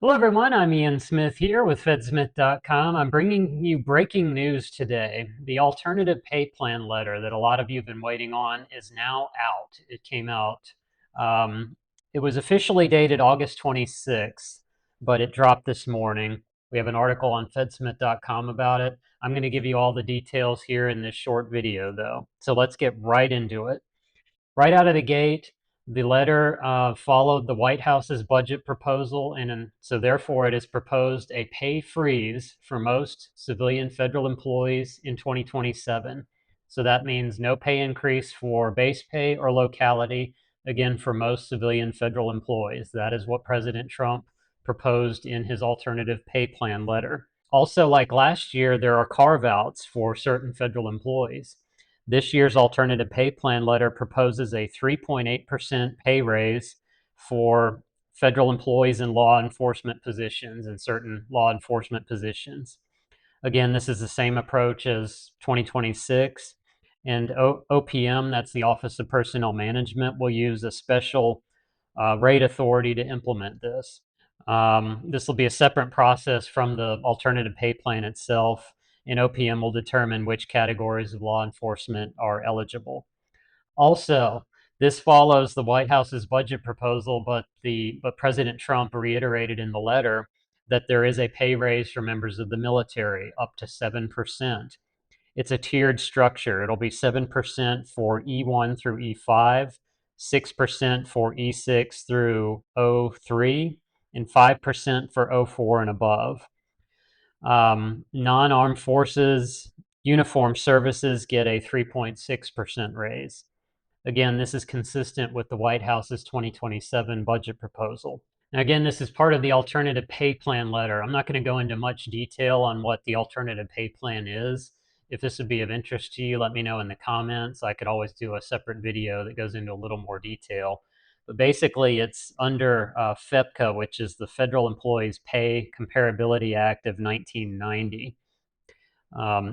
Hello, everyone. I'm Ian Smith here with FedSmith.com. I'm bringing you breaking news today. The alternative pay plan letter that a lot of you have been waiting on is now out. It came out. Um, it was officially dated August 26th, but it dropped this morning. We have an article on FedSmith.com about it. I'm going to give you all the details here in this short video, though. So let's get right into it. Right out of the gate, the letter followed the White House's budget proposal, and so therefore it has proposed a pay freeze for most civilian federal employees in 2027. So that means no pay increase for base pay or locality, again, for most civilian federal employees. That is what President Trump proposed in his alternative pay plan letter. Also, like last year, there are carve outs for certain federal employees. This year's alternative pay plan letter proposes a 3.8% pay raise for federal employees in law enforcement positions and certain law enforcement positions. Again, this is the same approach as 2026. And OPM, that's the Office of Personnel Management, will use a special rate authority to implement this. This will be a separate process from the alternative pay plan itself, and OPM will determine which categories of law enforcement are eligible. Also, this follows the White House's budget proposal, but President Trump reiterated in the letter that there is a pay raise for members of the military up to 7%. It's a tiered structure. It'll be 7% for E1 through E5, 6% for E6 through O3, and 5% for O4 and above. Non-armed forces, uniformed services get a 3.6% raise. Again, this is consistent with the White House's 2027 budget proposal. Now, again, this is part of the alternative pay plan letter. I'm not going to go into much detail on what the alternative pay plan is. If this would be of interest to you, let me know in the comments. I could always do a separate video that goes into a little more detail. But basically, it's under FEPCA, which is the Federal Employees Pay Comparability Act of 1990.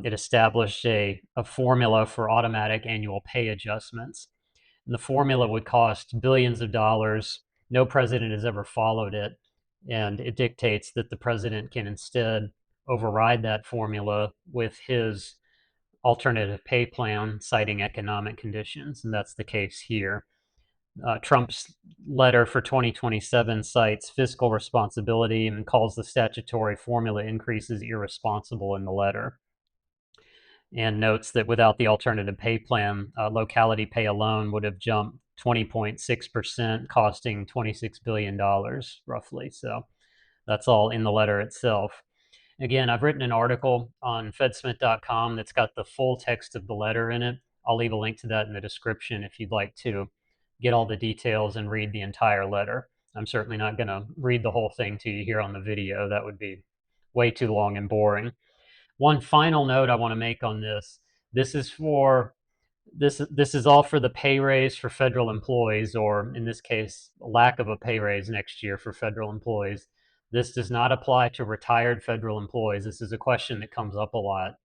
It established a formula for automatic annual pay adjustments. And the formula would cost billions of dollars. No president has ever followed it. And it dictates that the president can instead override that formula with his alternative pay plan, citing economic conditions. And that's the case here. Trump's letter for 2027 cites fiscal responsibility and calls the statutory formula increases irresponsible in the letter, and notes that without the alternative pay plan, locality pay alone would have jumped 20.6%, costing $26 billion roughly. So that's all in the letter itself. Again, I've written an article on fedsmith.com that's got the full text of the letter in it. I'll leave a link to that in the description if you'd like to get all the details and read the entire letter. I'm certainly not going to read the whole thing to you here on the video. That would be way too long and boring. One final note I want to make on this. This is for this is all for the pay raise for federal employees, or in this case, lack of a pay raise next year for federal employees. This does not apply to retired federal employees. This is a question that comes up a lot.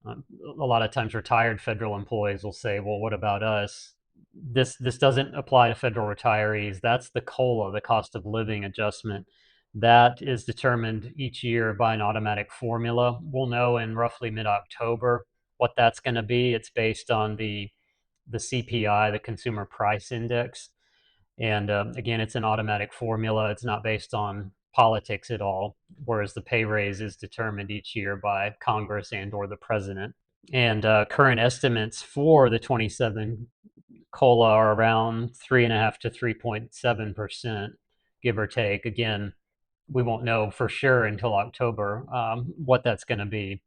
A lot of times retired federal employees will say, well, what about us? This doesn't apply to federal retirees. That's the COLA, the cost of living adjustment. That is determined each year by an automatic formula. We'll know in roughly mid-October what that's going to be. It's based on the CPI, the Consumer Price Index. And again, it's an automatic formula. It's not based on politics at all, whereas the pay raise is determined each year by Congress and or the president. And current estimates for the 27 COLA are around 3.5 to 3.7%, give or take. Again, we won't know for sure until October what that's going to be.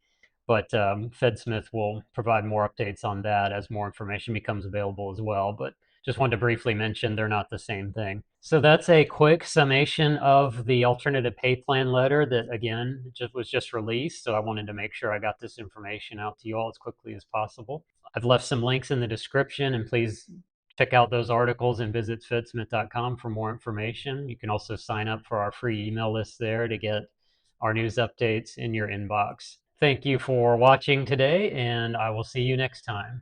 But FedSmith will provide more updates on that as more information becomes available as well. But just wanted to briefly mention they're not the same thing. So that's a quick summation of the alternative pay plan letter that, again, was just released. So I wanted to make sure I got this information out to you all as quickly as possible. I've left some links in the description, and please check out those articles and visit fedsmith.com for more information. You can also sign up for our free email list there to get our news updates in your inbox. Thank you for watching today, and I will see you next time.